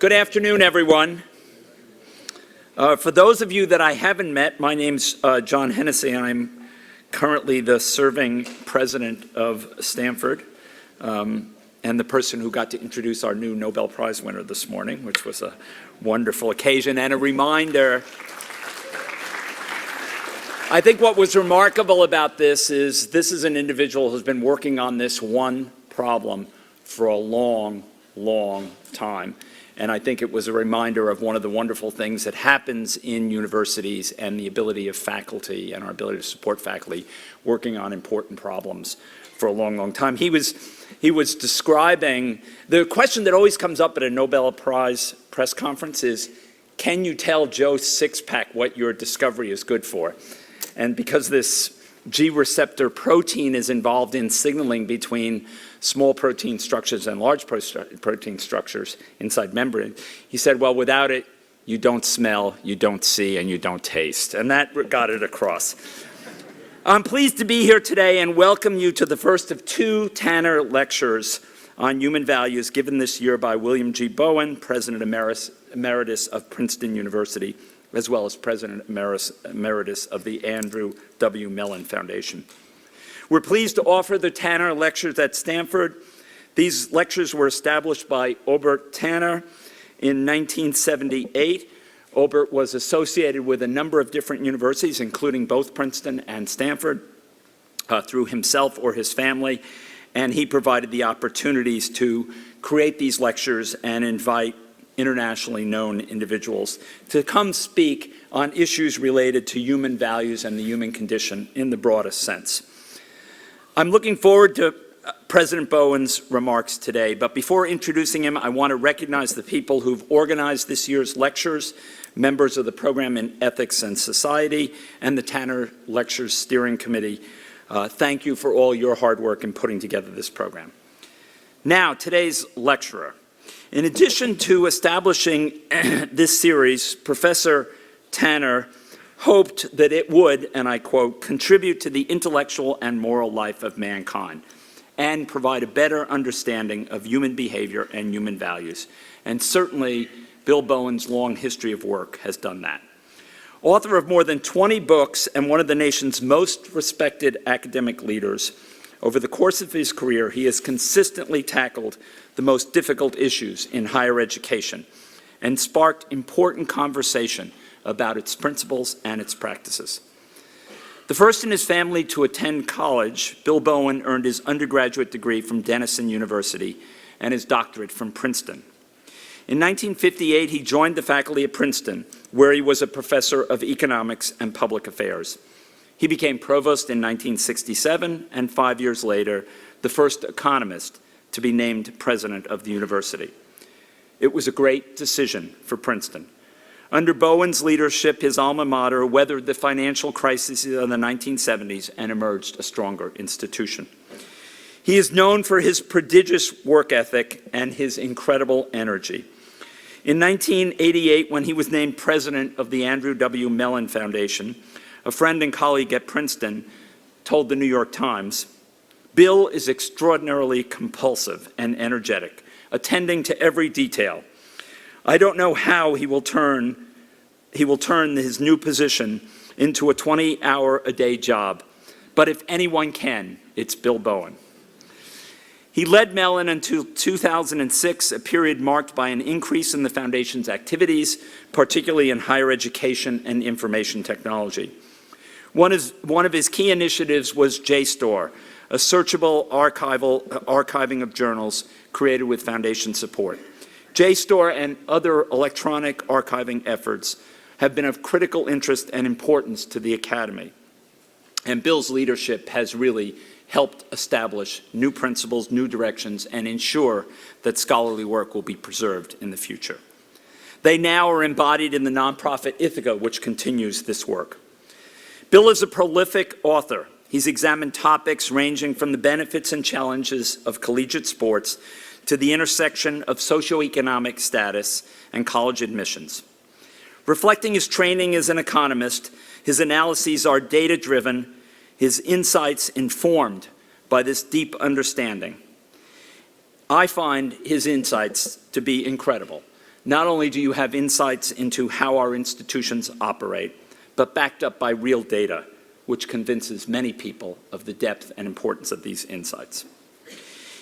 Good afternoon, everyone. For those of you that I haven't met, my name's John Hennessy, and I'm currently the serving president of Stanford, and the person who got to introduce our new Nobel Prize winner this morning, which was a wonderful occasion and a reminder. I think what was remarkable about this is an individual who's been working on this one problem for a long, long time. And I think it was a reminder of one of the wonderful things that happens in universities and the ability of faculty and our ability to support faculty working on important problems for a long, long time. He was describing, the question that always comes up at a Nobel Prize press conference is, can you tell Joe Sixpack what your discovery is good for? And because this G receptor protein is involved in signaling between small protein structures and large protein structures inside membrane, he said, well, without it, you don't smell, you don't see, and you don't taste. And that got it across. I'm pleased to be here today and welcome you to the first of two Tanner lectures on human values given this year by William G. Bowen, President Emeritus of Princeton University, as well as President Emeritus of the Andrew W. Mellon Foundation. We're pleased to offer the Tanner Lectures at Stanford. These lectures were established by Obert Tanner in 1978. Obert was associated with a number of different universities, including both Princeton and Stanford, through himself or his family, and he provided the opportunities to create these lectures and invite internationally known individuals to come speak on issues related to human values and the human condition in the broadest sense. I'm looking forward to President Bowen's remarks today, but before introducing him, I want to recognize the people who've organized this year's lectures, members of the Program in Ethics and Society, and the Tanner Lectures Steering Committee. Thank you for all your hard work in putting together this program. Now, today's lecturer. In addition to establishing this series, Professor Tanner hoped that it would, and I quote, contribute to the intellectual and moral life of mankind and provide a better understanding of human behavior and human values. And certainly, Bill Bowen's long history of work has done that. Author of more than 20 books and one of the nation's most respected academic leaders, over the course of his career, he has consistently tackled the most difficult issues in higher education and sparked important conversation about its principles and its practices. The first in his family to attend college, Bill Bowen earned his undergraduate degree from Denison University and his doctorate from Princeton. In 1958, he joined the faculty at Princeton, where he was a professor of economics and public affairs. He became provost in 1967, and 5 years later, the first economist to be named president of the university. It was a great decision for Princeton. Under Bowen's leadership, his alma mater weathered the financial crises of the 1970s and emerged a stronger institution. He is known for his prodigious work ethic and his incredible energy. In 1988, when he was named president of the Andrew W. Mellon Foundation, a friend and colleague at Princeton told the New York Times, Bill is extraordinarily compulsive and energetic, attending to every detail. I don't know how he will turn his new position into a 20-hour-a-day job, but if anyone can, it's Bill Bowen. He led Mellon until 2006, a period marked by an increase in the foundation's activities, particularly in higher education and information technology. One of his key initiatives was JSTOR, a searchable archiving of journals created with foundation support. JSTOR and other electronic archiving efforts have been of critical interest and importance to the Academy. And Bill's leadership has really helped establish new principles, new directions, and ensure that scholarly work will be preserved in the future. They now are embodied in the nonprofit ITHAKA, which continues this work. Bill is a prolific author. He's examined topics ranging from the benefits and challenges of collegiate sports to the intersection of socioeconomic status and college admissions. Reflecting his training as an economist, his analyses are data-driven, his insights informed by this deep understanding. I find his insights to be incredible. Not only do you have insights into how our institutions operate, but backed up by real data, which convinces many people of the depth and importance of these insights.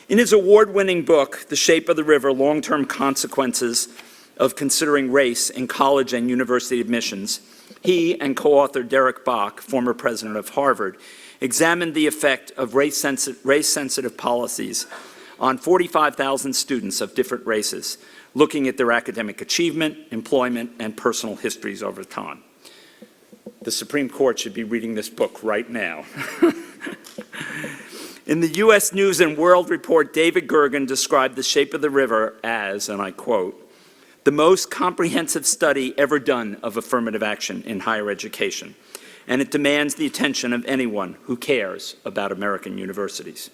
In his award-winning book, The Shape of the River: Long-Term Consequences of Considering Race in College and University Admissions, he and co-author Derek Bach, former president of Harvard, examined the effect of race-sensitive policies on 45,000 students of different races, looking at their academic achievement, employment, and personal histories over time. The Supreme Court should be reading this book right now. In the U.S. News and World Report, David Gergen described The Shape of the River as, and I quote, "the most comprehensive study ever done of affirmative action in higher education, and it demands the attention of anyone who cares about American universities."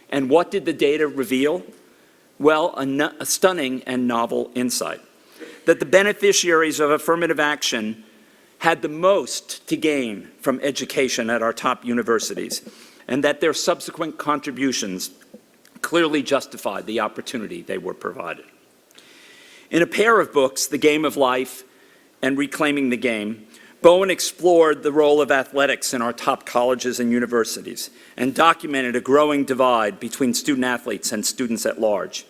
And what did the data reveal? Well, a stunning and novel insight, that the beneficiaries of affirmative action had the most to gain from education at our top universities, and that their subsequent contributions clearly justified the opportunity they were provided. In a pair of books, The Game of Life and Reclaiming the Game, Bowen explored the role of athletics in our top colleges and universities and documented a growing divide between student athletes and students at large.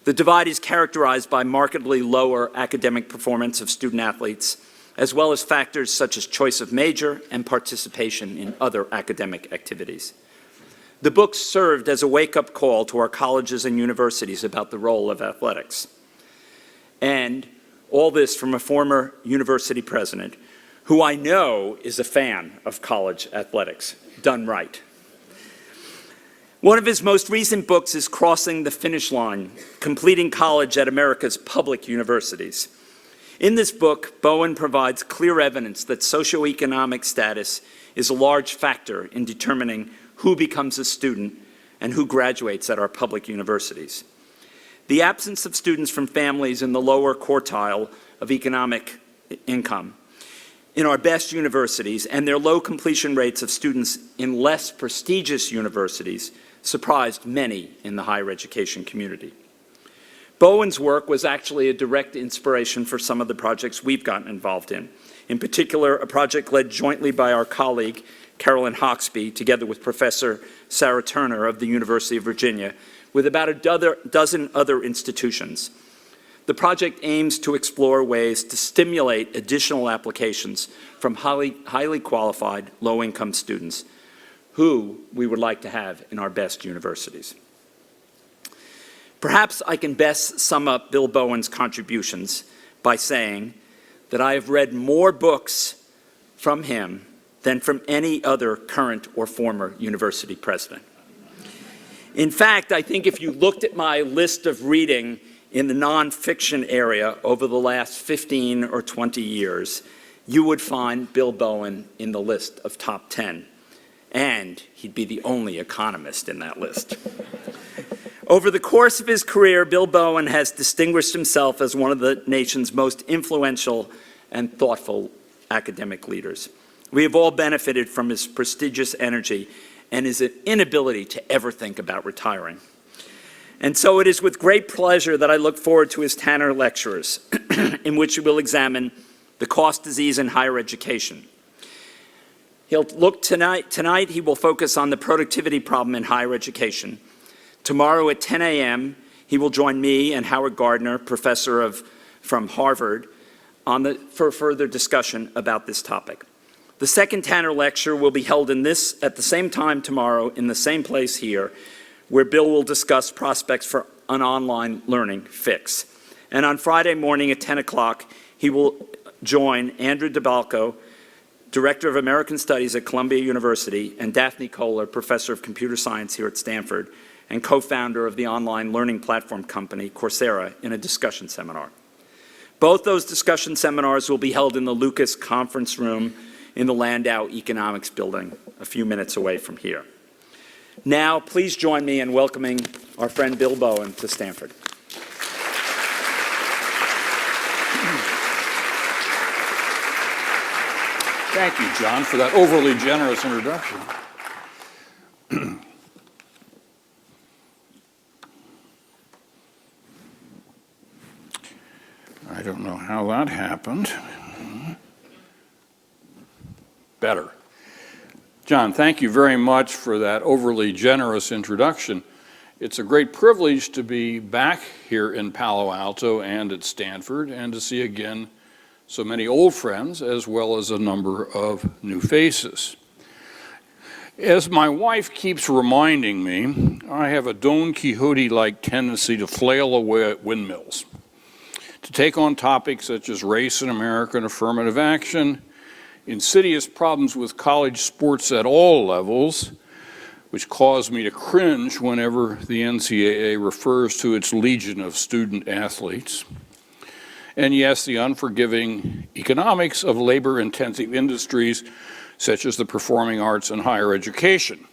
The divide is characterized by markedly lower academic performance of student athletes, as well as factors such as choice of major and participation in other academic activities. The book served as a wake-up call to our colleges and universities about the role of athletics. And all this from a former university president who I know is a fan of college athletics, done right. One of his most recent books is Crossing the Finish Line: Completing College at America's Public Universities. In this book, Bowen provides clear evidence that socioeconomic status is a large factor in determining who becomes a student and who graduates at our public universities. The absence of students from families in the lower quartile of economic income in our best universities and their low completion rates of students in less prestigious universities surprised many in the higher education community. Bowen's work was actually a direct inspiration for some of the projects we've gotten involved in. In particular, a project led jointly by our colleague, Carolyn Hawksby, together with Professor Sarah Turner of the University of Virginia, with about a dozen other institutions. The project aims to explore ways to stimulate additional applications from highly qualified, low-income students who we would like to have in our best universities. Perhaps I can best sum up Bill Bowen's contributions by saying that I have read more books from him than from any other current or former university president. In fact, I think if you looked at my list of reading in the nonfiction area over the last 15 or 20 years, you would find Bill Bowen in the list of top 10. And he'd be the only economist in that list. Over the course of his career, Bill Bowen has distinguished himself as one of the nation's most influential and thoughtful academic leaders. We have all benefited from his prestigious energy and his inability to ever think about retiring. And so it is with great pleasure that I look forward to his Tanner Lectures, in which he will examine the cost disease in higher education. He'll look tonight he will focus on the productivity problem in higher education. Tomorrow at 10 a.m., he will join me and Howard Gardner, professor from Harvard, for further discussion about this topic. The second Tanner Lecture will be held at the same time tomorrow in the same place here, where Bill will discuss prospects for an online learning fix. And on Friday morning at 10 o'clock, he will join Andrew DeBalco, Director of American Studies at Columbia University, and Daphne Kohler, Professor of Computer Science here at Stanford, and co-founder of the online learning platform company Coursera, in a discussion seminar. Both those discussion seminars will be held in the Lucas Conference Room in the Landau Economics Building, a few minutes away from here. Now, please join me in welcoming our friend Bill Bowen to Stanford. Thank you, John, for that overly generous introduction. I don't know how that happened. Better. John, thank you very much for that overly generous introduction. It's a great privilege to be back here in Palo Alto and at Stanford and to see again so many old friends as well as a number of new faces. As my wife keeps reminding me, I have a Don Quixote-like tendency to flail away at windmills, to take on topics such as race in America and affirmative action, insidious problems with college sports at all levels, which cause me to cringe whenever the NCAA refers to its legion of student athletes, and yes, the unforgiving economics of labor-intensive industries such as the performing arts and higher education.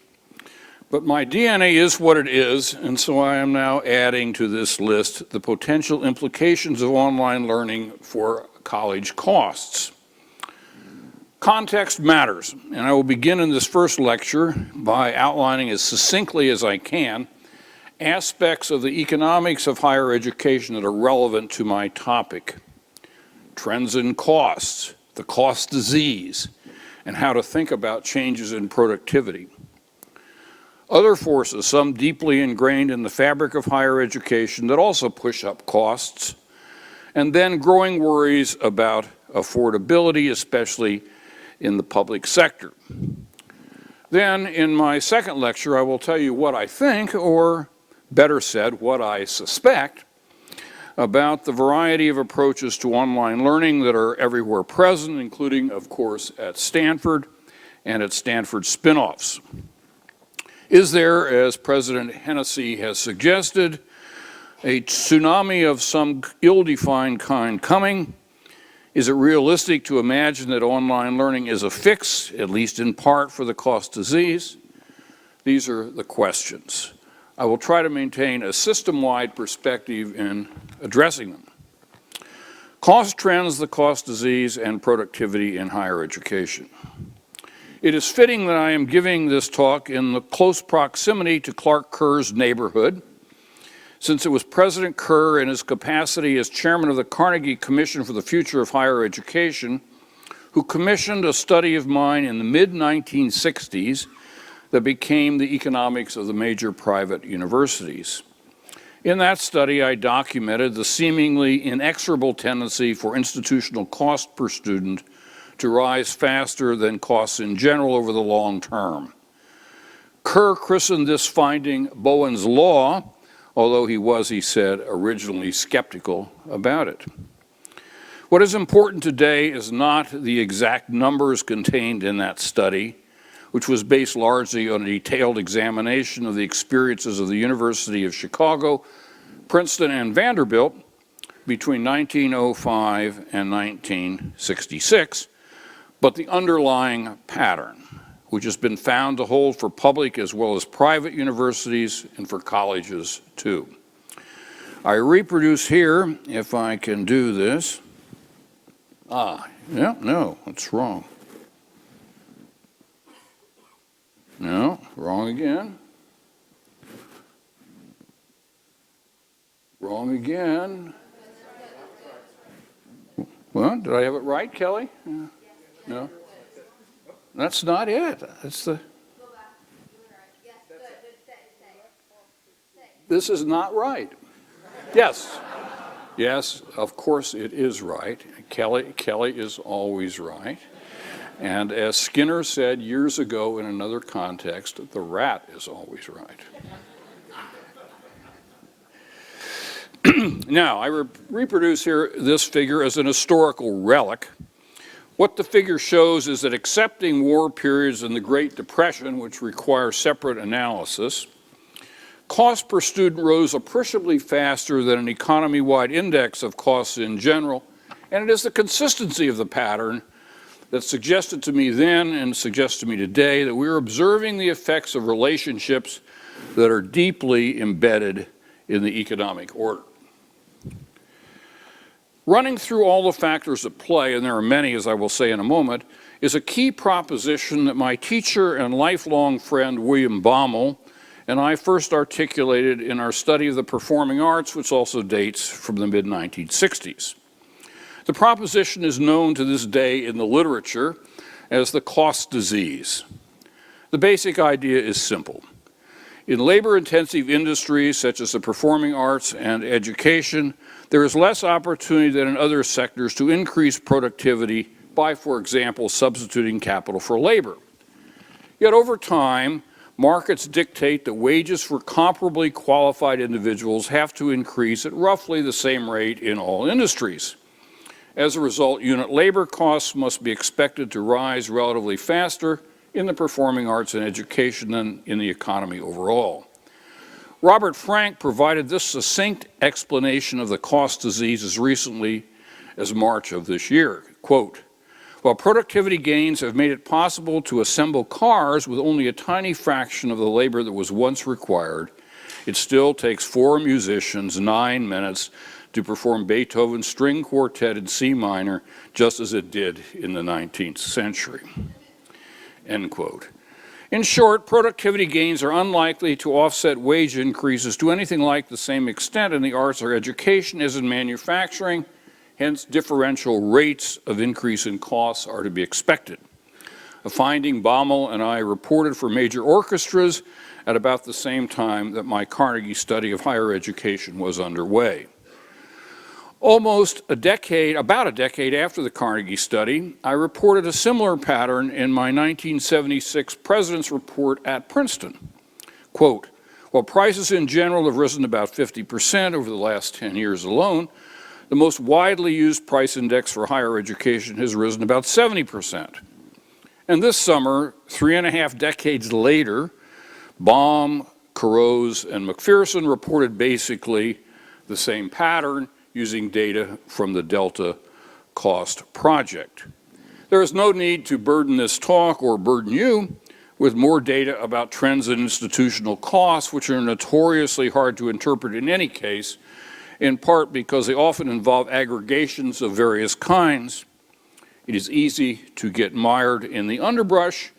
But my DNA is what it is, and so I am now adding to this list the potential implications of online learning for college costs. Context matters, and I will begin in this first lecture by outlining as succinctly as I can aspects of the economics of higher education that are relevant to my topic. Trends in costs, the cost disease, and how to think about changes in productivity. Other forces, some deeply ingrained in the fabric of higher education that also push up costs, and then growing worries about affordability, especially in the public sector. Then, in my second lecture, I will tell you what I think, or better said, what I suspect, about the variety of approaches to online learning that are everywhere present, including, of course, at Stanford and at Stanford spin-offs. Is there, as President Hennessy has suggested, a tsunami of some ill-defined kind coming? Is it realistic to imagine that online learning is a fix, at least in part, for the cost disease? These are the questions. I will try to maintain a system-wide perspective in addressing them. Cost trends, the cost disease, and productivity in higher education. It is fitting that I am giving this talk in the close proximity to Clark Kerr's neighborhood, since it was President Kerr in his capacity as chairman of the Carnegie Commission for the Future of Higher Education who commissioned a study of mine in the mid-1960s that became the economics of the major private universities. In that study, I documented the seemingly inexorable tendency for institutional cost per student to rise faster than costs in general over the long term. Kerr christened this finding Bowen's law, although he was, he said, originally skeptical about it. What is important today is not the exact numbers contained in that study, which was based largely on a detailed examination of the experiences of the University of Chicago, Princeton, and Vanderbilt between 1905 and 1966, but the underlying pattern, which has been found to hold for public as well as private universities and for colleges too. I reproduce here, if I can do this. No, that's wrong. No, wrong again. Wrong again. Well, did I have it right, Kelly? No? That's not it. That's the. This is not right. Yes. Yes, of course it is right. Kelly is always right. And as Skinner said years ago in another context, the rat is always right. Now, I reproduce here this figure as an historical relic. What the figure shows is that accepting war periods and the Great Depression, which require separate analysis, cost per student rose appreciably faster than an economy-wide index of costs in general, and it is the consistency of the pattern that suggested to me then and suggests to me today that we are observing the effects of relationships that are deeply embedded in the economic order. Running through all the factors at play, and there are many, as I will say in a moment, is a key proposition that my teacher and lifelong friend William Baumol and I first articulated in our study of the performing arts, which also dates from the mid-1960s. The proposition is known to this day in the literature as the cost disease. The basic idea is simple. In labor-intensive industries such as the performing arts and education, there is less opportunity than in other sectors to increase productivity by, for example, substituting capital for labor. Yet over time, markets dictate that wages for comparably qualified individuals have to increase at roughly the same rate in all industries. As a result, unit labor costs must be expected to rise relatively faster in the performing arts and education than in the economy overall. Robert Frank provided this succinct explanation of the cost disease as recently as March of this year. Quote, while productivity gains have made it possible to assemble cars with only a tiny fraction of the labor that was once required, it still takes 4 musicians 9 minutes to perform Beethoven's string quartet in C minor, just as it did in the 19th century. End quote. In short, productivity gains are unlikely to offset wage increases to anything like the same extent in the arts or education as in manufacturing. Hence, differential rates of increase in costs are to be expected. A finding Baumel and I reported for major orchestras at about the same time that my Carnegie study of higher education was underway. About a decade after the Carnegie study, I reported a similar pattern in my 1976 President's Report at Princeton. Quote, while prices in general have risen about 50% over the last 10 years alone, the most widely used price index for higher education has risen about 70%. And this summer, 3.5 decades later, Baum, Kurose, and McPherson reported basically the same pattern using data from the Delta Cost Project. There is no need to burden this talk or burden you with more data about trends in institutional costs, which are notoriously hard to interpret in any case, in part because they often involve aggregations of various kinds. It is easy to get mired in the underbrush,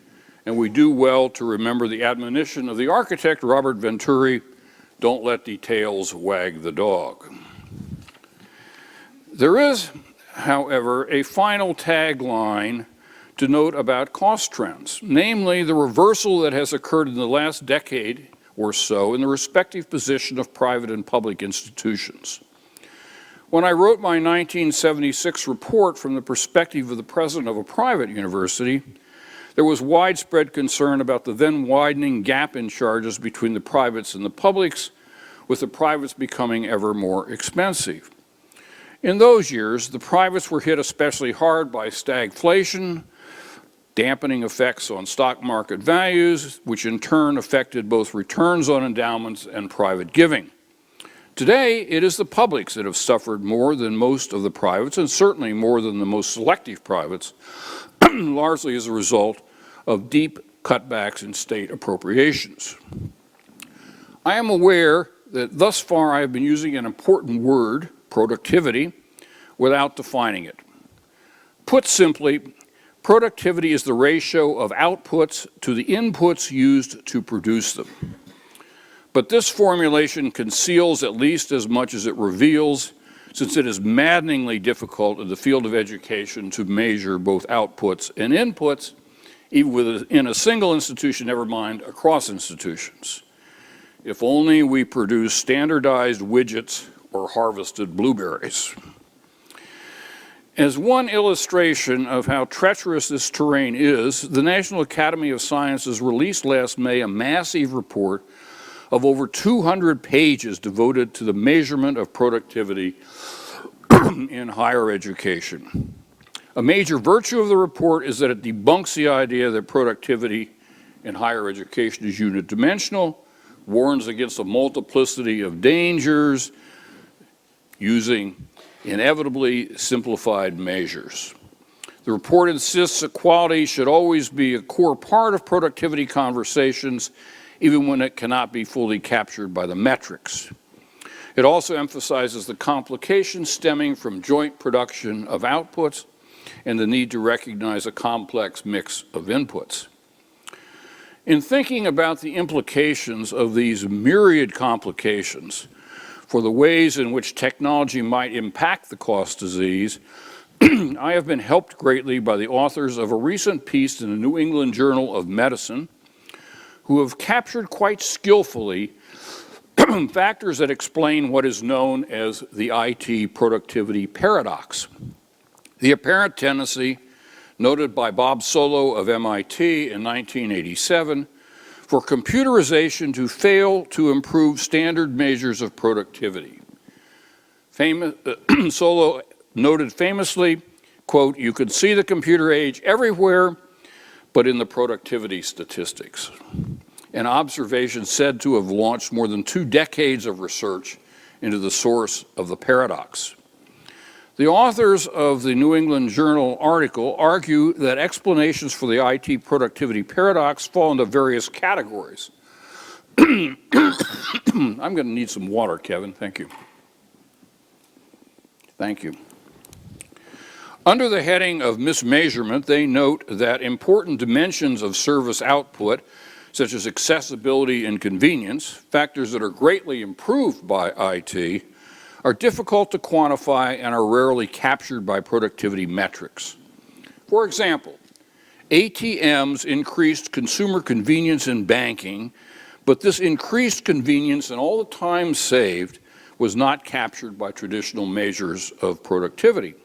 and we do well to remember the admonition of the architect, Robert Venturi, don't let details wag the dog. There is, however, a final tagline to note about cost trends, namely the reversal that has occurred in the last decade or so in the respective position of private and public institutions. When I wrote my 1976 report from the perspective of the president of a private university, there was widespread concern about the then widening gap in charges between the privates and the publics, with the privates becoming ever more expensive. In those years, the privates were hit especially hard by stagflation, dampening effects on stock market values, which in turn affected both returns on endowments and private giving. Today, it is the publics that have suffered more than most of the privates, and certainly more than the most selective privates, largely as a result of deep cutbacks in state appropriations. I am aware that thus far I have been using an important word, productivity, without defining it. Put simply, productivity is the ratio of outputs to the inputs used to produce them. But this formulation conceals at least as much as it reveals, since it is maddeningly difficult in the field of education to measure both outputs and inputs, even within a single institution, never mind across institutions. If only we produce standardized widgets or harvested blueberries. As one illustration of how treacherous this terrain is, the National Academy of Sciences released last May a massive report of over 200 pages devoted to the measurement of productivity in higher education. A major virtue of the report is that it debunks the idea that productivity in higher education is unidimensional, warns against a multiplicity of dangers, using inevitably simplified measures. The report insists that quality should always be a core part of productivity conversations, even when it cannot be fully captured by the metrics. It also emphasizes the complications stemming from joint production of outputs and the need to recognize a complex mix of inputs. In thinking about the implications of these myriad complications for the ways in which technology might impact the cost disease, I have been helped greatly by the authors of a recent piece in the New England Journal of Medicine, who have captured quite skillfully factors that explain what is known as the IT productivity paradox. The apparent tendency, noted by Bob Solow of MIT in 1987, for computerization to fail to improve standard measures of productivity. Solow noted famously, quote, "You could see the computer age everywhere, but in the productivity statistics." An observation said to have launched more than 2 decades of research into the source of the paradox. The authors of the New England Journal article argue that explanations for the IT productivity paradox fall into various categories. I'm going to need some water, Kevin. Thank you. Thank you. Under the heading of mismeasurement, they note that important dimensions of service output, such as accessibility and convenience, factors that are greatly improved by IT, are difficult to quantify and are rarely captured by productivity metrics. For example, ATMs increased consumer convenience in banking, but this increased convenience and all the time saved was not captured by traditional measures of productivity.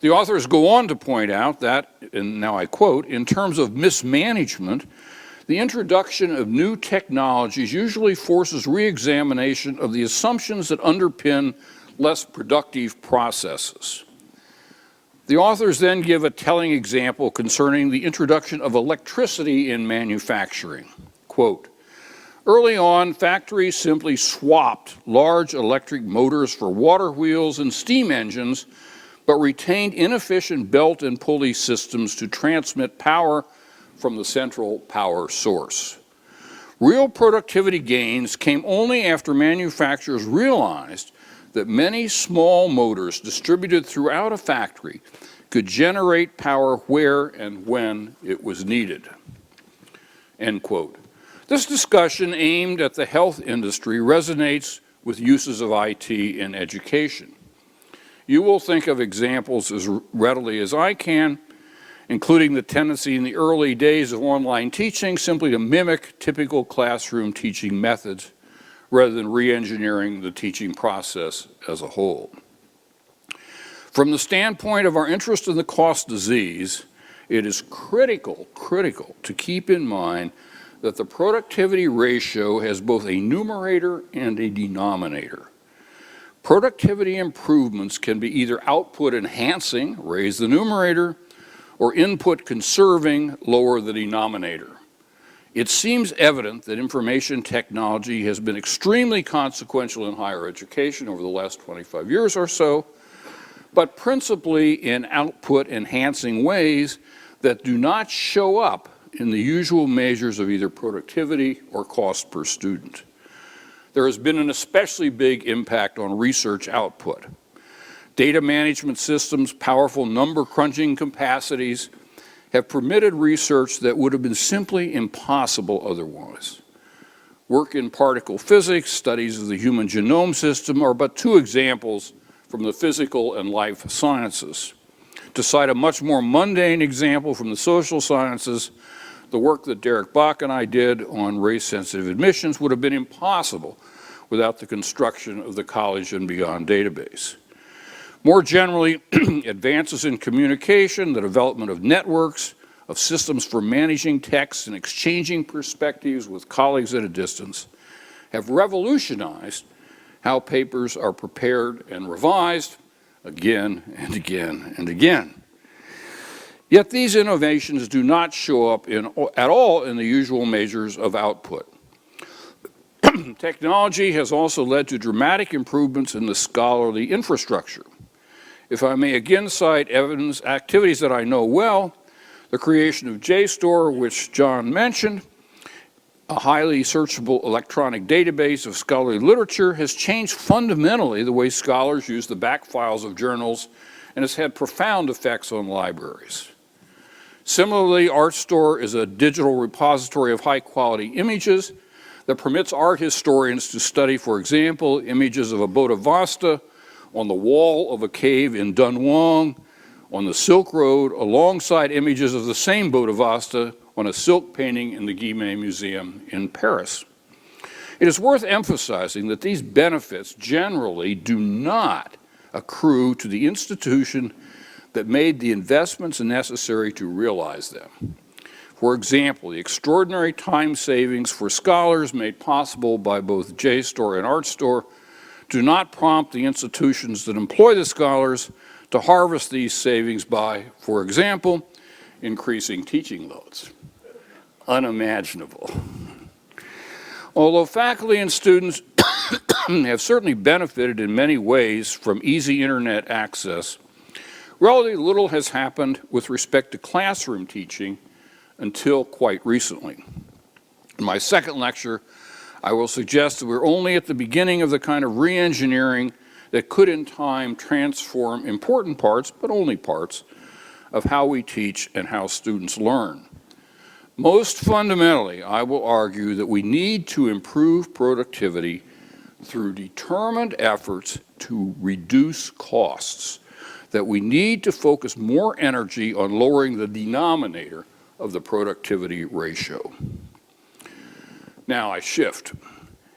The authors go on to point out that, and now I quote, "In terms of mismanagement, the introduction of new technologies usually forces re-examination of the assumptions that underpin less productive processes." The authors then give a telling example concerning the introduction of electricity in manufacturing. Quote, "Early on, factories simply swapped large electric motors for water wheels and steam engines, but retained inefficient belt and pulley systems to transmit power from the central power source. Real productivity gains came only after manufacturers realized that many small motors distributed throughout a factory could generate power where and when it was needed." End quote. This discussion aimed at the health industry resonates with uses of IT in education. You will think of examples as readily as I can, including the tendency in the early days of online teaching simply to mimic typical classroom teaching methods rather than re-engineering the teaching process as a whole. From the standpoint of our interest in the cost disease, it is critical to keep in mind that the productivity ratio has both a numerator and a denominator. Productivity improvements can be either output enhancing, raise the numerator, or input conserving, lower the denominator. It seems evident that information technology has been extremely consequential in higher education over the last 25 years or so, but principally in output enhancing ways that do not show up in the usual measures of either productivity or cost per student. There has been an especially big impact on research output. Data management systems, powerful number crunching capacities have permitted research that would have been simply impossible otherwise. Work in particle physics, studies of the human genome system are but 2 examples from the physical and life sciences. To cite a much more mundane example from the social sciences, the work that Derek Bach and I did on race-sensitive admissions would have been impossible without the construction of the College and Beyond database. More generally, advances in communication, the development of networks, of systems for managing text and exchanging perspectives with colleagues at a distance, have revolutionized how papers are prepared and revised again and again and again. Yet these innovations do not show up at all in the usual measures of output. Technology has also led to dramatic improvements in the scholarly infrastructure. If I may again cite activities that I know well, the creation of JSTOR, which John mentioned, a highly searchable electronic database of scholarly literature, has changed fundamentally the way scholars use the back files of journals and has had profound effects on libraries. Similarly, ArtStore is a digital repository of high-quality images that permits art historians to study, for example, images of a Bodavasta on the wall of a cave in Dunhuang, on the Silk Road, alongside images of the same Bodhisattva on a silk painting in the Guimet Museum in Paris. It is worth emphasizing that these benefits generally do not accrue to the institution that made the investments necessary to realize them. For example, the extraordinary time savings for scholars made possible by both JSTOR and ArtStore do not prompt the institutions that employ the scholars to harvest these savings by, for example, increasing teaching loads. Unimaginable. Although faculty and students have certainly benefited in many ways from easy internet access, relatively little has happened with respect to classroom teaching until quite recently. In my second lecture, I will suggest that we're only at the beginning of the kind of re-engineering that could in time transform important parts, but only parts, of how we teach and how students learn. Most fundamentally, I will argue that we need to improve productivity through determined efforts to reduce costs, that we need to focus more energy on lowering the denominator of the productivity ratio. Now I shift.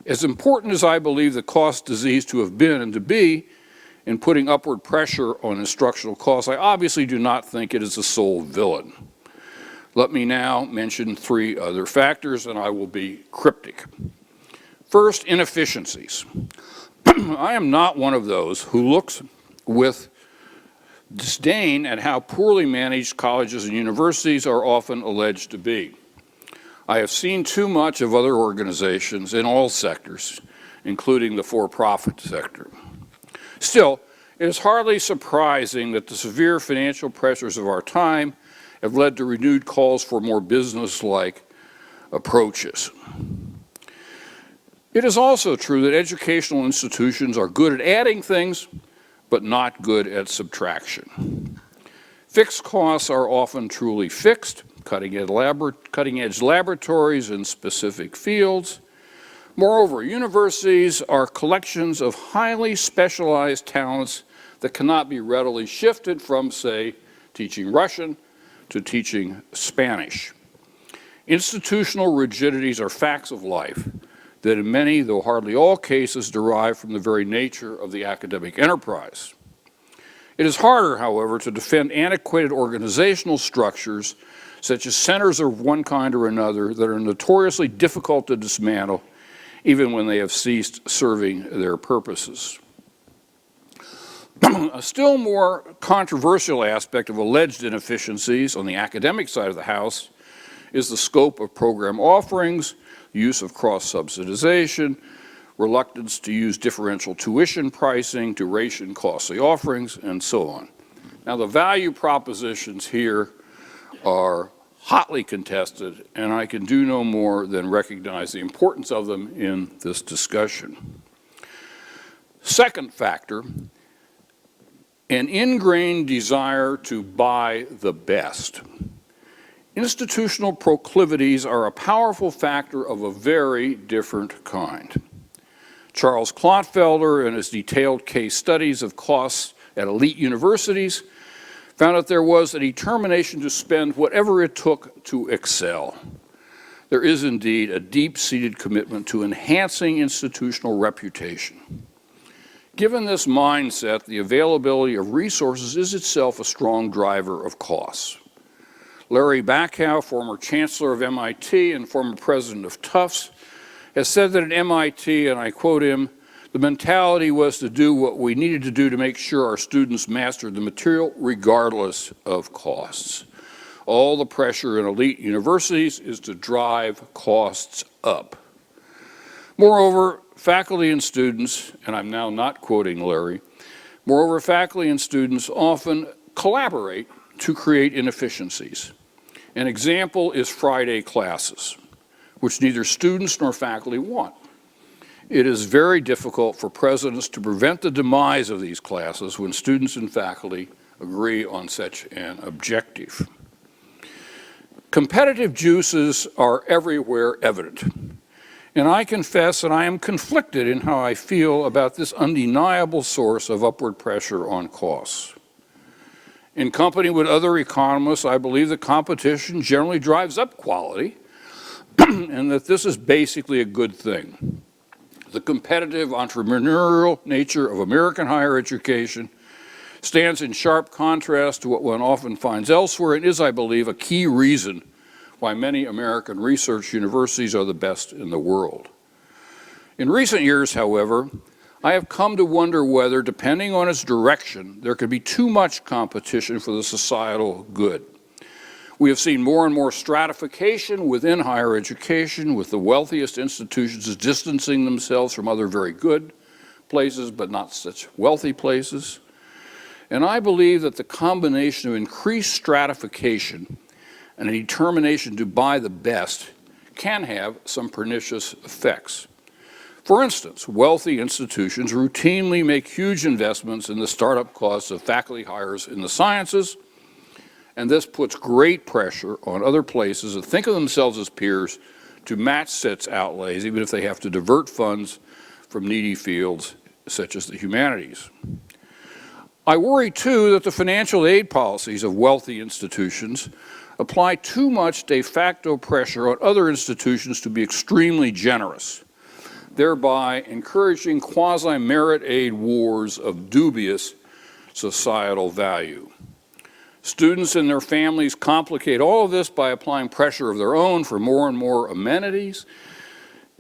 As important as I believe the cost disease to have been and to be in putting upward pressure on instructional costs, I obviously do not think it is the sole villain. Let me now mention three other factors, and I will be cryptic. First, inefficiencies. I am not one of those who looks with disdain at how poorly managed colleges and universities are often alleged to be. I have seen too much of other organizations in all sectors, including the for-profit sector. Still, it is hardly surprising that the severe financial pressures of our time have led to renewed calls for more business-like approaches. It is also true that educational institutions are good at adding things, but not good at subtraction. Fixed costs are often truly fixed, cutting-edge laboratories in specific fields. Moreover, universities are collections of highly specialized talents that cannot be readily shifted from, say, teaching Russian to teaching Spanish. Institutional rigidities are facts of life that in many, though hardly all cases, derive from the very nature of the academic enterprise. It is harder, however, to defend antiquated organizational structures such as centers of one kind or another that are notoriously difficult to dismantle even when they have ceased serving their purposes. A still more controversial aspect of alleged inefficiencies on the academic side of the house is the scope of program offerings, use of cross-subsidization, reluctance to use differential tuition pricing, duration costly offerings, and so on. Now, the value propositions here are hotly contested, and I can do no more than recognize the importance of them in this discussion. Second factor, an ingrained desire to buy the best. Institutional proclivities are a powerful factor of a very different kind. Charles Clotfelder, in his detailed case studies of costs at elite universities, found that there was a determination to spend whatever it took to excel. There is indeed a deep-seated commitment to enhancing institutional reputation. Given this mindset, the availability of resources is itself a strong driver of costs. Larry Bacow, former chancellor of MIT and former president of Tufts, has said that at MIT, and I quote him, "The mentality was to do what we needed to do to make sure our students mastered the material regardless of costs. All the pressure in elite universities is to drive costs up." Moreover, faculty and students, and I'm now not quoting Larry, moreover, faculty and students often collaborate to create inefficiencies. An example is Friday classes, which neither students nor faculty want. It is very difficult for presidents to prevent the demise of these classes when students and faculty agree on such an objective. Competitive juices are everywhere evident, And I confess that I am conflicted in how I feel about this undeniable source of upward pressure on costs. In company with other economists, I believe that competition generally drives up quality and that this is basically a good thing. The competitive entrepreneurial nature of American higher education stands in sharp contrast to what one often finds elsewhere and is, I believe, a key reason why many American research universities are the best in the world. In recent years, however, I have come to wonder whether, depending on its direction, there could be too much competition for the societal good. We have seen more and more stratification within higher education, with the wealthiest institutions distancing themselves from other very good places, but not such wealthy places. And I believe that the combination of increased stratification and a determination to buy the best can have some pernicious effects. For instance, wealthy institutions routinely make huge investments in the startup costs of faculty hires in the sciences, and this puts great pressure on other places that think of themselves as peers to match such outlays, even if they have to divert funds from needy fields such as the humanities. I worry, too, that the financial aid policies of wealthy institutions apply too much de facto pressure on other institutions to be extremely generous, thereby encouraging quasi-merit aid wars of dubious societal value. Students and their families complicate all of this by applying pressure of their own for more and more amenities.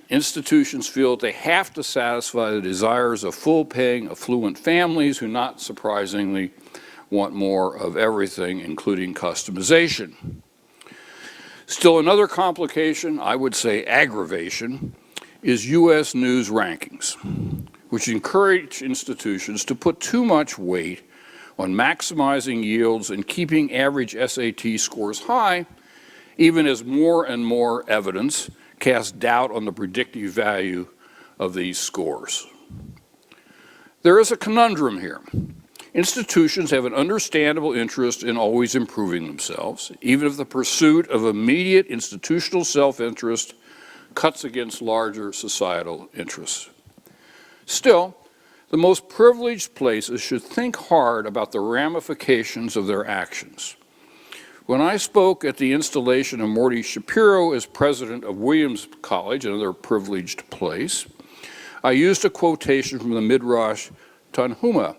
Institutions feel that they have to satisfy the desires of full-paying, affluent families who, not surprisingly, want more of everything, including customization. Still another complication, I would say aggravation, is U.S. news rankings, which encourage institutions to put too much weight on maximizing yields and keeping average SAT scores high, even as more and more evidence casts doubt on the predictive value of these scores. There is a conundrum here. Institutions have an understandable interest in always improving themselves, even if the pursuit of immediate institutional self-interest cuts against larger societal interests. Still, the most privileged places should think hard about the ramifications of their actions. When I spoke at the installation of Morty Shapiro as president of Williams College, another privileged place, I used a quotation from the Midrash Tanhuma,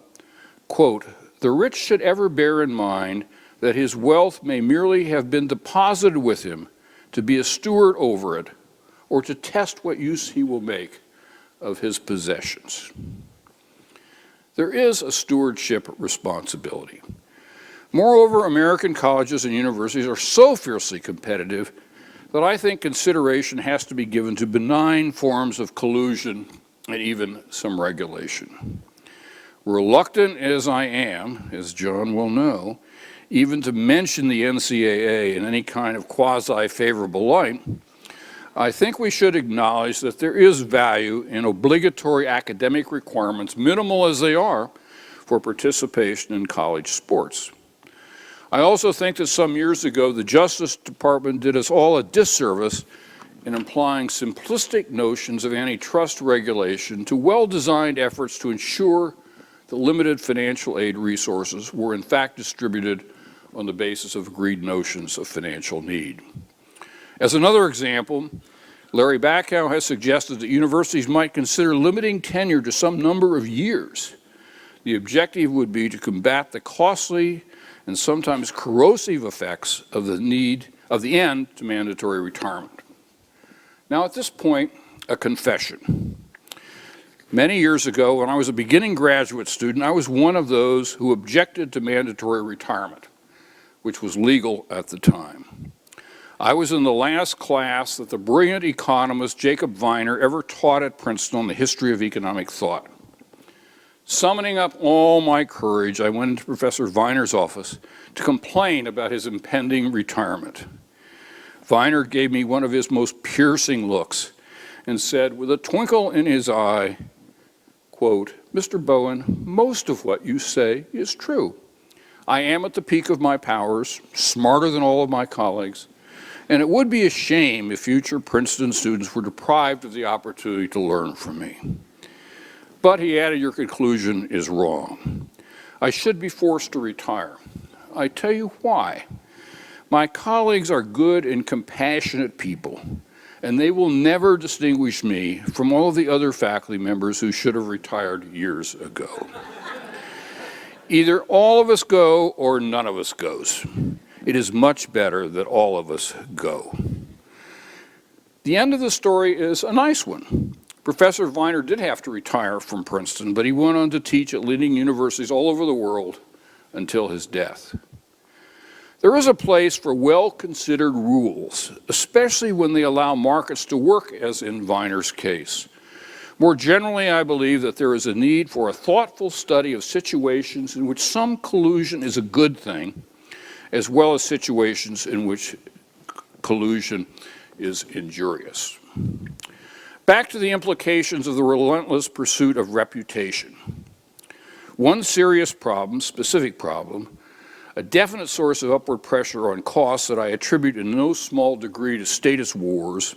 quote, "The rich should ever bear in mind that his wealth may merely have been deposited with him to be a steward over it, or to test what use he will make of his possessions." There is a stewardship responsibility. Moreover, American colleges and universities are so fiercely competitive that I think consideration has to be given to benign forms of collusion and even some regulation. Reluctant as I am, as John will know, even to mention the NCAA in any kind of quasi-favorable light, I think we should acknowledge that there is value in obligatory academic requirements, minimal as they are, for participation in college sports. I also think that some years ago, the Justice Department did us all a disservice in applying simplistic notions of antitrust regulation to well-designed efforts to ensure that limited financial aid resources were in fact distributed on the basis of agreed notions of financial need. As another example, Larry Bacow has suggested that universities might consider limiting tenure to some number of years. The objective would be to combat the costly and sometimes corrosive effects of the end to mandatory retirement. Now, at this point, a confession. Many years ago, when I was a beginning graduate student, I was one of those who objected to mandatory retirement, which was legal at the time. I was in the last class that the brilliant economist Jacob Viner ever taught at Princeton on the history of economic thought. Summoning up all my courage, I went into Professor Viner's office to complain about his impending retirement. Viner gave me one of his most piercing looks and said with a twinkle in his eye, quote, "Mr. Bowen, most of what you say is true. I am at the peak of my powers, smarter than all of my colleagues, and it would be a shame if future Princeton students were deprived of the opportunity to learn from me. But he added, your conclusion is wrong. I should be forced to retire. I tell you why. My colleagues are good and compassionate people, and they will never distinguish me from all of the other faculty members who should have retired years ago. Either all of us go or none of us goes. It is much better that all of us go. The end of the story is a nice one. Professor Viner did have to retire from Princeton, but he went on to teach at leading universities all over the world until his death. There is a place for well-considered rules, especially when they allow markets to work, as in Viner's case. More generally, I believe that there is a need for a thoughtful study of situations in which some collusion is a good thing, as well as situations in which collusion is injurious. Back to the implications of the relentless pursuit of reputation. One serious problem, specific problem, a definite source of upward pressure on costs that I attribute in no small degree to status wars,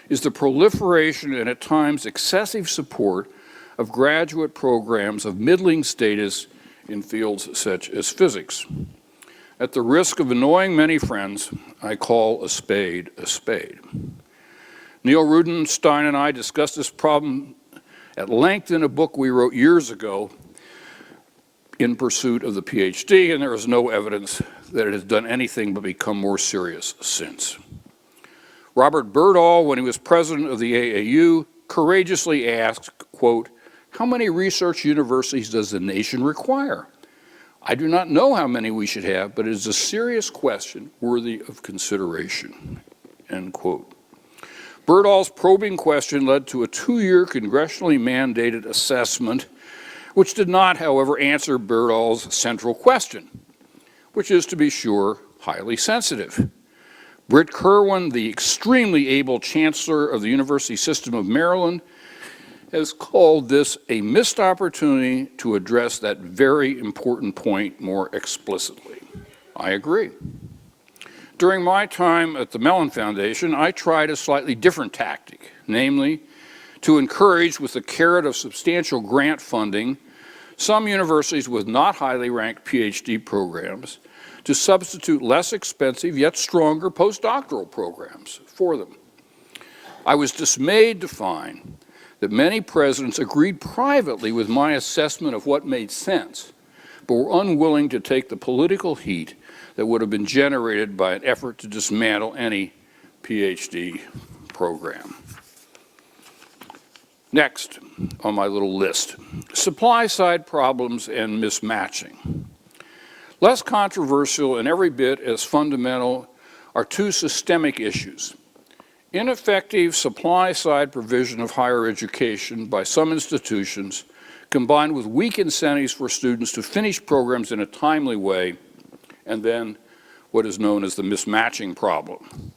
is the proliferation and at times excessive support of graduate programs of middling status in fields such as physics. At the risk of annoying many friends, I call a spade a spade. Neil Rudenstein and I discussed this problem at length in a book we wrote years ago, In Pursuit of the PhD, and there is no evidence that it has done anything but become more serious since. Robert Birdall, when he was president of the AAU, courageously asked, quote, how many research universities does the nation require? I do not know how many we should have, but it is a serious question worthy of consideration, end quote. Birdall's probing question led to a 2-year congressionally mandated assessment, which did not, however, answer Birdall's central question, which is, to be sure, highly sensitive. Britt Kirwan, the extremely able chancellor of the University System of Maryland, has called this a missed opportunity to address that very important point more explicitly. I agree. During my time at the Mellon Foundation, I tried a slightly different tactic, namely to encourage, with the carrot of substantial grant funding, some universities with not highly ranked PhD programs to substitute less expensive yet stronger postdoctoral programs for them. I was dismayed to find that many presidents agreed privately with my assessment of what made sense, but were unwilling to take the political heat that would have been generated by an effort to dismantle any PhD program. Next on my little list, supply side problems and mismatching. Less controversial and every bit as fundamental are two systemic issues. Ineffective supply side provision of higher education by some institutions combined with weak incentives for students to finish programs in a timely way, and then what is known as the mismatching problem.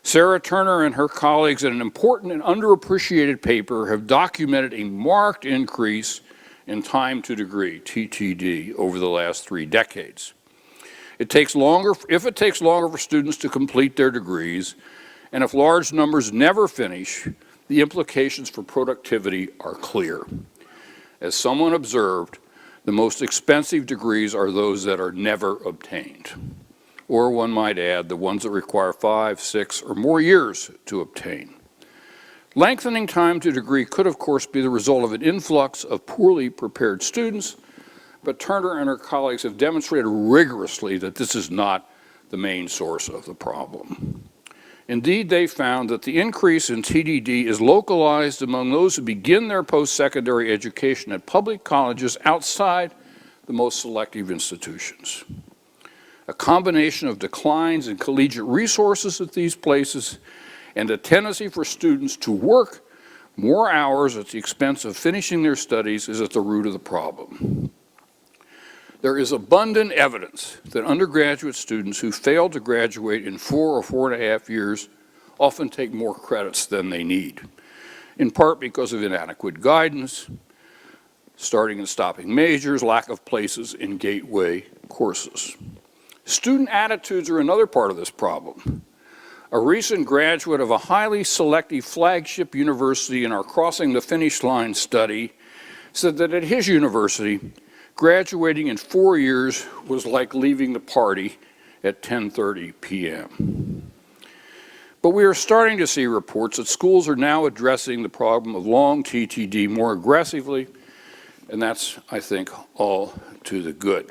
Sarah Turner and her colleagues in an important and underappreciated paper have documented a marked increase in time to degree, TTD, over the last 3 decades. It takes longer, if it takes longer for students to complete their degrees, and if large numbers never finish, the implications for productivity are clear. As someone observed, the most expensive degrees are those that are never obtained. Or one might add, the ones that require 5, 6, or more years to obtain. Lengthening time to degree could, of course, be the result of an influx of poorly prepared students, but Turner and her colleagues have demonstrated rigorously that this is not the main source of the problem. Indeed, they found that the increase in TDD is localized among those who begin their post-secondary education at public colleges outside the most selective institutions. A combination of declines in collegiate resources at these places and a tendency for students to work more hours at the expense of finishing their studies is at the root of the problem. There is abundant evidence that undergraduate students who fail to graduate in 4 or 4.5 years often take more credits than they need, in part because of inadequate guidance, starting and stopping majors, lack of places in gateway courses. Student attitudes are another part of this problem. A recent graduate of a highly selective flagship university in our Crossing the Finish Line study said that at his university, graduating in 4 years was like leaving the party at 10:30 p.m. But we are starting to see reports that schools are now addressing the problem of long TTD more aggressively, and that's, I think, all to the good.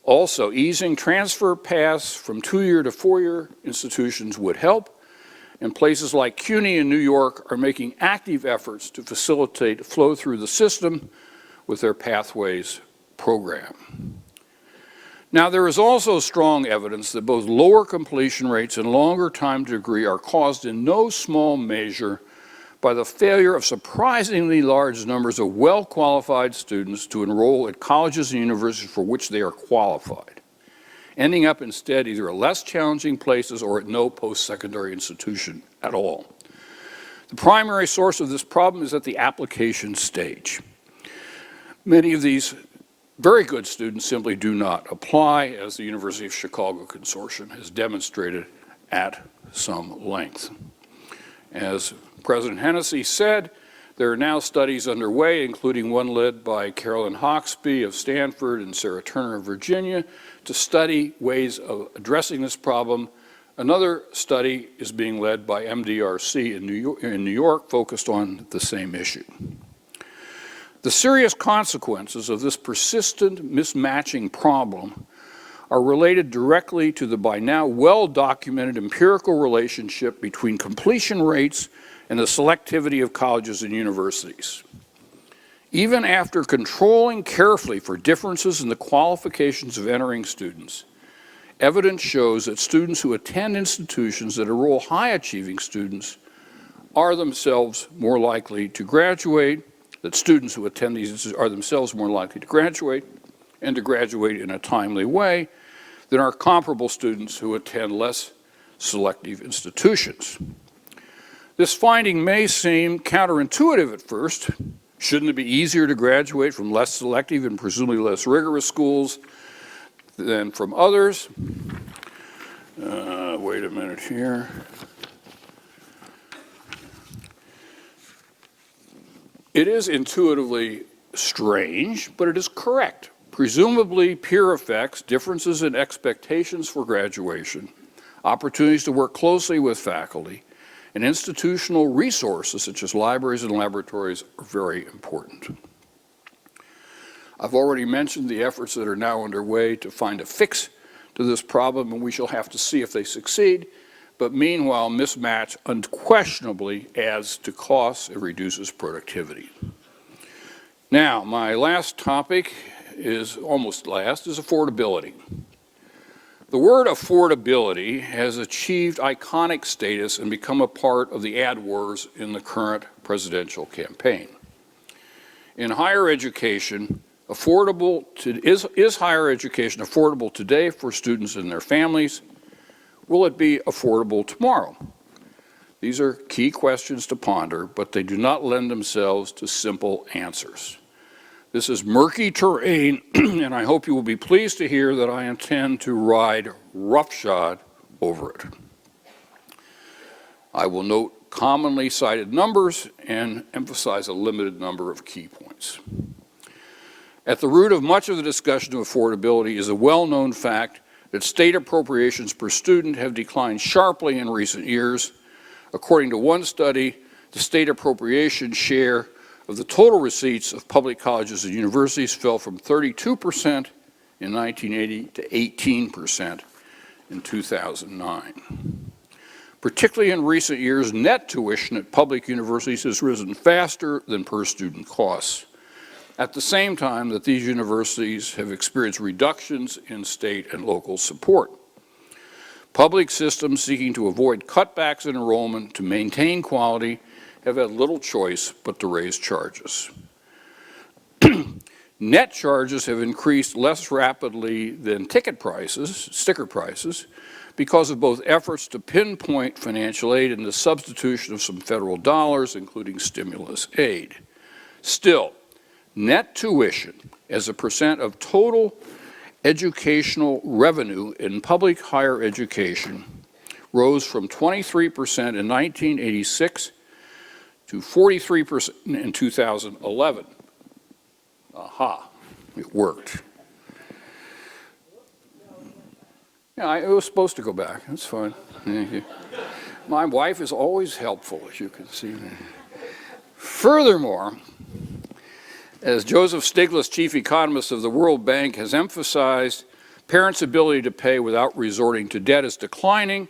Also, easing transfer paths from 2-year to 4-year institutions would help, and places like CUNY in New York are making active efforts to facilitate flow through the system with their Pathways program. Now, there is also strong evidence that both lower completion rates and longer time to degree are caused in no small measure by the failure of surprisingly large numbers of well-qualified students to enroll at colleges and universities for which they are qualified, ending up instead either at less challenging places or at no post-secondary institution at all. The primary source of this problem is at the application stage. Many of these very good students simply do not apply, as the University of Chicago Consortium has demonstrated at some length. As President Hennessy said, there are now studies underway, including one led by Carolyn Hawksby of Stanford and Sarah Turner of Virginia, to study ways of addressing this problem. Another study is being led by MDRC in New York, focused on the same issue. The serious consequences of this persistent mismatching problem are related directly to the by now well-documented empirical relationship between completion rates and the selectivity of colleges and universities. Even after controlling carefully for differences in the qualifications of entering students, evidence shows that students who attend institutions that enroll high-achieving students are themselves more likely to graduate, that students who attend these are themselves more likely to graduate, and to graduate in a timely way, than are comparable students who attend less selective institutions. This finding may seem counterintuitive at first. Shouldn't it be easier to graduate from less selective and presumably less rigorous schools than from others? Wait a minute here. It is intuitively strange, but it is correct. Presumably, peer effects, differences in expectations for graduation, opportunities to work closely with faculty, and institutional resources such as libraries and laboratories are very important. I've already mentioned the efforts that are now underway to find a fix to this problem, and we shall have to see if they succeed. But meanwhile, mismatch unquestionably adds to costs and reduces productivity. Now, my last topic is affordability. The word affordability has achieved iconic status and become a part of the ad wars in the current presidential campaign. In higher education, is higher education affordable today for students and their families? Will it be affordable tomorrow? These are key questions to ponder, but they do not lend themselves to simple answers. This is murky terrain, and I hope you will be pleased to hear that I intend to ride roughshod over it. I will note commonly cited numbers and emphasize a limited number of key points. At the root of much of the discussion of affordability is a well-known fact that state appropriations per student have declined sharply in recent years. According to one study, the state appropriation share of the total receipts of public colleges and universities fell from 32% in 1980 to 18% in 2009. Particularly in recent years, net tuition at public universities has risen faster than per student costs, at the same time that these universities have experienced reductions in state and local support. Public systems seeking to avoid cutbacks in enrollment to maintain quality have had little choice but to raise charges. Net charges have increased less rapidly than sticker prices, because of both efforts to pinpoint financial aid and the substitution of some federal dollars, including stimulus aid. Still, net tuition as a percent of total educational revenue in public higher education rose from 23% in 1986 to 43% in 2011. Aha, it worked. Yeah, it was supposed to go back. That's fine. Thank you. My wife is always helpful, as you can see. Furthermore, as Joseph Stiglitz, chief economist of the World Bank, has emphasized, parents' ability to pay without resorting to debt is declining.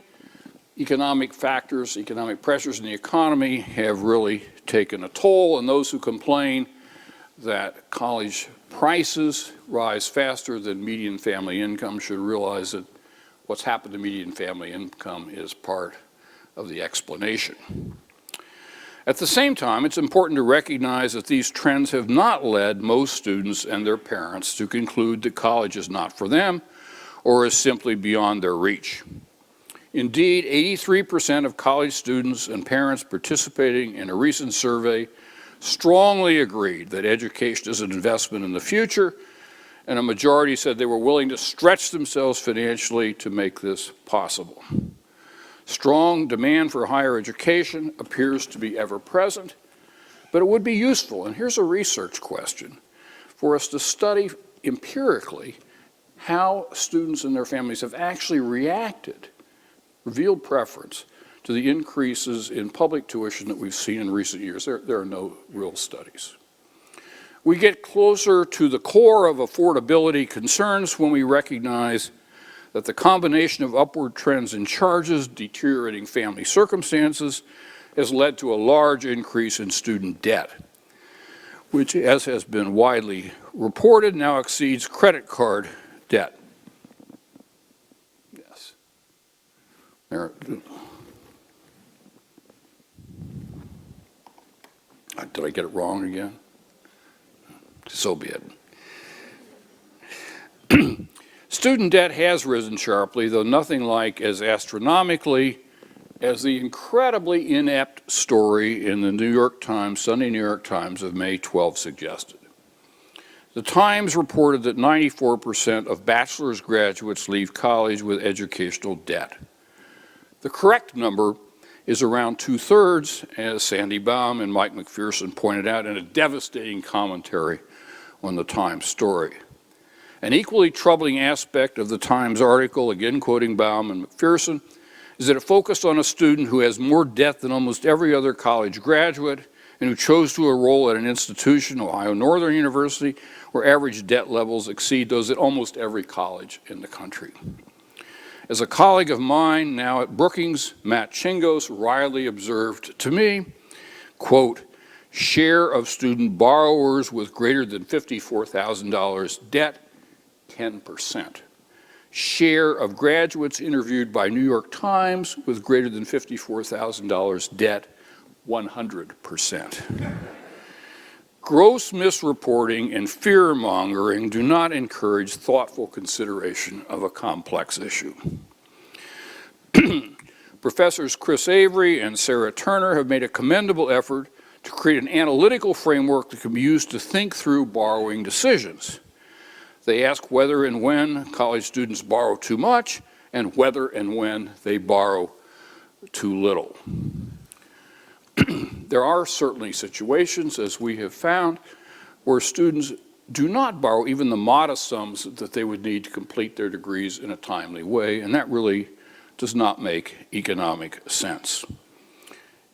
Economic factors, economic pressures in the economy have really taken a toll, and those who complain that college prices rise faster than median family income should realize that what's happened to median family income is part of the explanation. At the same time, it's important to recognize that these trends have not led most students and their parents to conclude that college is not for them or is simply beyond their reach. Indeed, 83% of college students and parents participating in a recent survey strongly agreed that education is an investment in the future, and a majority said they were willing to stretch themselves financially to make this possible. Strong demand for higher education appears to be ever present, but it would be useful, and here's a research question, for us to study empirically how students and their families have actually revealed preference to the increases in public tuition that we've seen in recent years. There are no real studies. We get closer to the core of affordability concerns when we recognize that the combination of upward trends in charges, deteriorating family circumstances, has led to a large increase in student debt, which, as has been widely reported, now exceeds credit card debt. Yes. Did I get it wrong again? So be it. Student debt has risen sharply, though nothing like as astronomically as the incredibly inept story in the New York Times, Sunday New York Times of May 12 suggested. The Times reported that 94% of bachelor's graduates leave college with educational debt. The correct number is around 2/3, as Sandy Baum and Mike McPherson pointed out in a devastating commentary on the Times story. An equally troubling aspect of the Times article, again quoting Baum and McPherson, is that it focused on a student who has more debt than almost every other college graduate and who chose to enroll at an institution, Ohio Northern University, where average debt levels exceed those at almost every college in the country. As a colleague of mine now at Brookings, Matt Chingos, wryly observed to me, quote, share of student borrowers with greater than $54,000 debt, 10%. Share of graduates interviewed by New York Times with greater than $54,000 debt, 100%. Gross misreporting and fear-mongering do not encourage thoughtful consideration of a complex issue. Professors Chris Avery and Sarah Turner have made a commendable effort to create an analytical framework that can be used to think through borrowing decisions. They ask whether and when college students borrow too much and whether and when they borrow too little. There are certainly situations, as we have found, where students do not borrow even the modest sums that they would need to complete their degrees in a timely way, and that really does not make economic sense.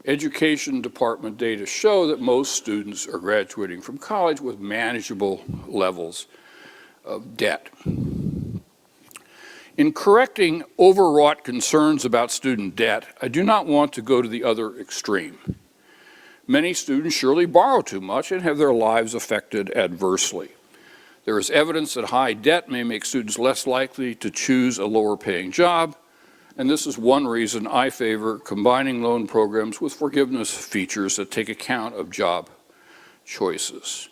Education department data show that most students are graduating from college with manageable levels of debt. In correcting overwrought concerns about student debt, I do not want to go to the other extreme. Many students surely borrow too much and have their lives affected adversely. There is evidence that high debt may make students less likely to choose a lower paying job, and this is one reason I favor combining loan programs with forgiveness features that take account of job choices.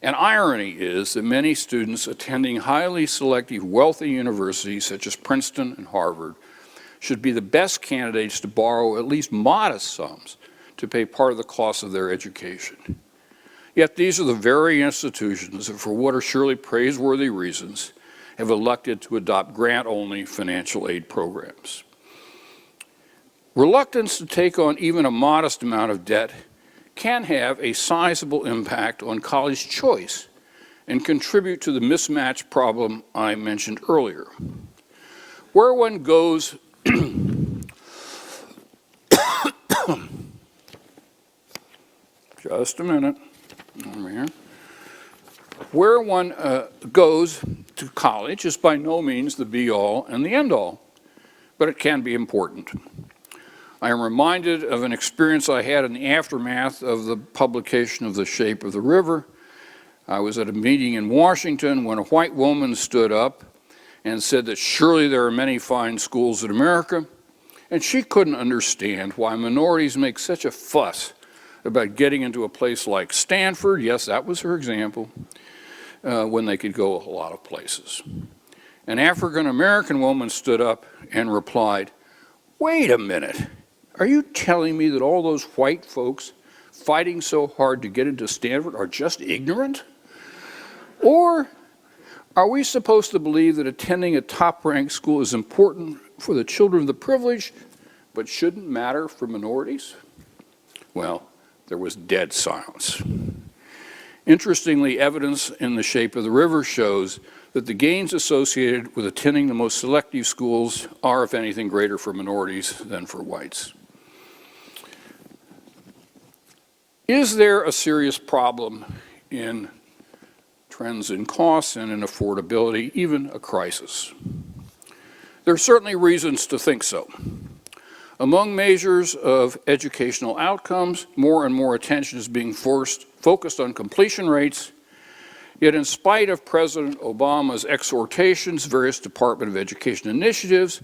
An irony is that many students attending highly selective, wealthy universities such as Princeton and Harvard should be the best candidates to borrow at least modest sums to pay part of the cost of their education. Yet these are the very institutions that, for what are surely praiseworthy reasons, have elected to adopt grant-only financial aid programs. Reluctance to take on even a modest amount of debt can have a sizable impact on college choice and contribute to the mismatch problem I mentioned earlier. Where one goes just a minute, over here. Where one goes to college is by no means the be-all and the end-all, but it can be important. I am reminded of an experience I had in the aftermath of the publication of The Shape of the River. I was at a meeting in Washington when a white woman stood up and said that surely there are many fine schools in America, and she couldn't understand why minorities make such a fuss about getting into a place like Stanford, yes, that was her example, when they could go a lot of places. An African-American woman stood up and replied, "Wait a minute, are you telling me that all those white folks fighting so hard to get into Stanford are just ignorant? Or are we supposed to believe that attending a top-ranked school is important for the children of the privileged, but shouldn't matter for minorities?" Well, there was dead silence. Interestingly, evidence in The Shape of the River shows that the gains associated with attending the most selective schools are, if anything, greater for minorities than for whites. Is there a serious problem in trends in costs and in affordability, even a crisis? There are certainly reasons to think so. Among measures of educational outcomes, more and more attention is being focused on completion rates. Yet in spite of President Obama's exhortations, various Department of Education initiatives,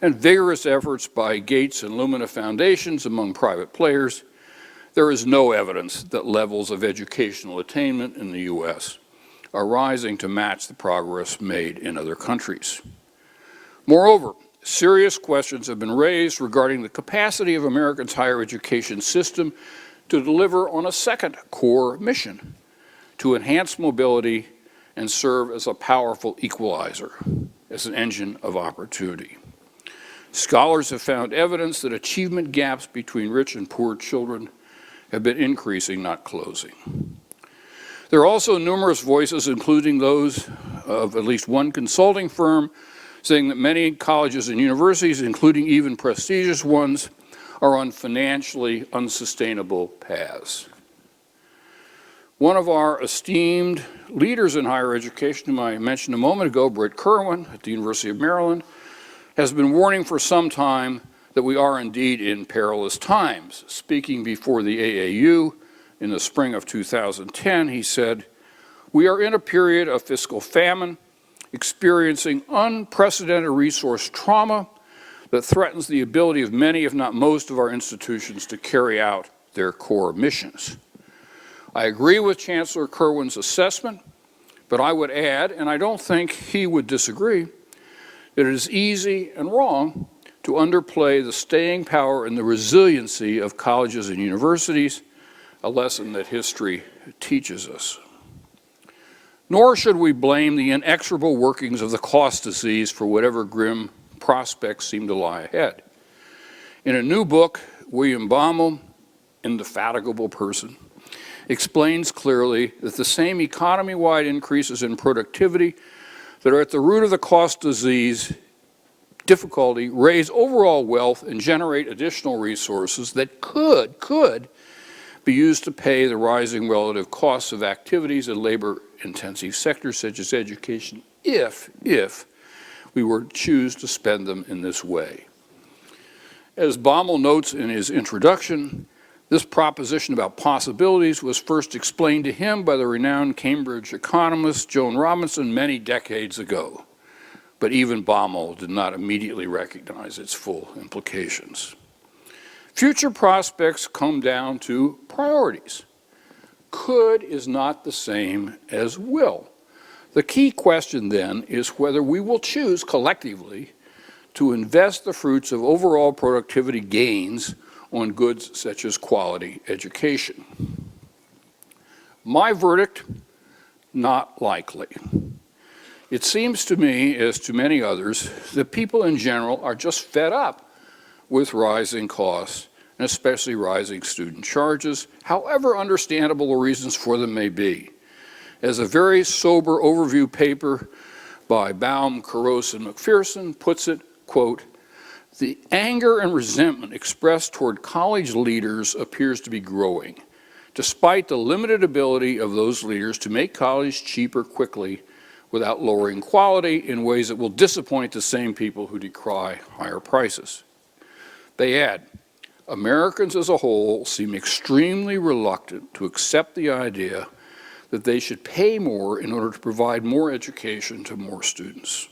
and vigorous efforts by Gates and Lumina foundations among private players, there is no evidence that levels of educational attainment in the U.S. are rising to match the progress made in other countries. Moreover, serious questions have been raised regarding the capacity of America's higher education system to deliver on a second core mission, to enhance mobility and serve as a powerful equalizer, as an engine of opportunity. Scholars have found evidence that achievement gaps between rich and poor children have been increasing, not closing. There are also numerous voices, including those of at least one consulting firm, saying that many colleges and universities, including even prestigious ones, are on financially unsustainable paths. One of our esteemed leaders in higher education, whom I mentioned a moment ago, Obert Clark at the University of Maryland, has been warning for some time that we are indeed in perilous times. Speaking before the AAU in the spring of 2010, he said, "We are in a period of fiscal famine, experiencing unprecedented resource trauma that threatens the ability of many, if not most, of our institutions to carry out their core missions." I agree with Chancellor Kirwan's assessment, but I would add, and I don't think he would disagree, that it is easy and wrong to underplay the staying power and the resiliency of colleges and universities, a lesson that history teaches us. Nor should we blame the inexorable workings of the cost disease for whatever grim prospects seem to lie ahead. In a new book, William Baumol, Indefatigable Person, explains clearly that the same economy-wide increases in productivity that are at the root of the cost disease difficulty raise overall wealth and generate additional resources that could be used to pay the rising relative costs of activities in labor-intensive sectors such as education, if we were to choose to spend them in this way. As Baumol notes in his introduction, this proposition about possibilities was first explained to him by the renowned Cambridge economist Joan Robinson many decades ago, but even Baumol did not immediately recognize its full implications. Future prospects come down to priorities. Could is not the same as will. The key question then is whether we will choose collectively to invest the fruits of overall productivity gains on goods such as quality education. My verdict, not likely. It seems to me, as to many others, that people in general are just fed up with rising costs, and especially rising student charges, however understandable the reasons for them may be. As a very sober overview paper by Baum, Caros, and McPherson puts it, quote, "The anger and resentment expressed toward college leaders appears to be growing, despite the limited ability of those leaders to make college cheaper quickly without lowering quality in ways that will disappoint the same people who decry higher prices." They add, "Americans as a whole seem extremely reluctant to accept the idea that they should pay more in order to provide more education to more students.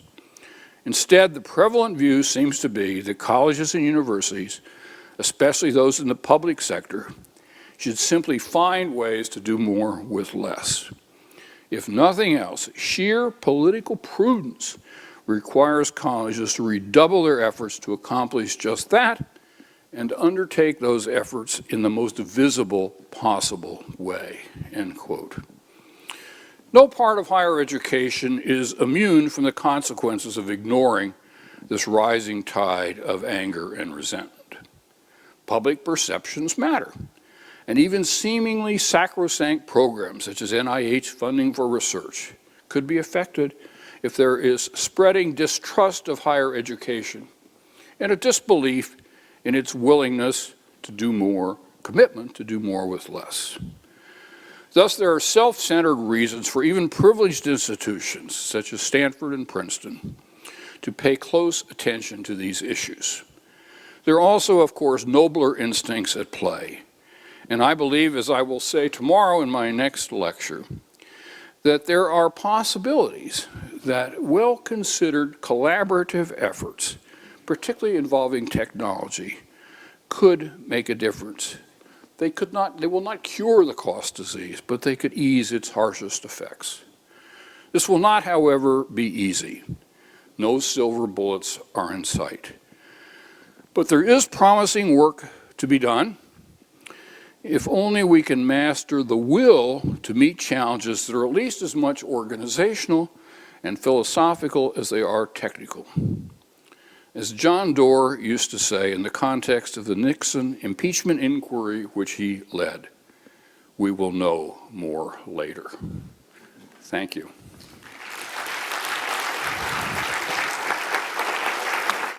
Instead, the prevalent view seems to be that colleges and universities, especially those in the public sector, should simply find ways to do more with less. If nothing else, sheer political prudence requires colleges to redouble their efforts to accomplish just that and undertake those efforts in the most visible possible way," end quote. No part of higher education is immune from the consequences of ignoring this rising tide of anger and resentment. Public perceptions matter, and even seemingly sacrosanct programs such as NIH funding for research could be affected if there is spreading distrust of higher education and a disbelief in its willingness to do more, commitment to do more with less. Thus, there are self-centered reasons for even privileged institutions, such as Stanford and Princeton, to pay close attention to these issues. There are also, of course, nobler instincts at play. And I believe, as I will say tomorrow in my next lecture, that there are possibilities that well-considered collaborative efforts, particularly involving technology, could make a difference. They will not cure the cost disease, but they could ease its harshest effects. This will not, however, be easy. No silver bullets are in sight. But there is promising work to be done, if only we can master the will to meet challenges that are at least as much organizational and philosophical as they are technical. As John Doerr used to say in the context of the Nixon impeachment inquiry which he led, we will know more later. Thank you.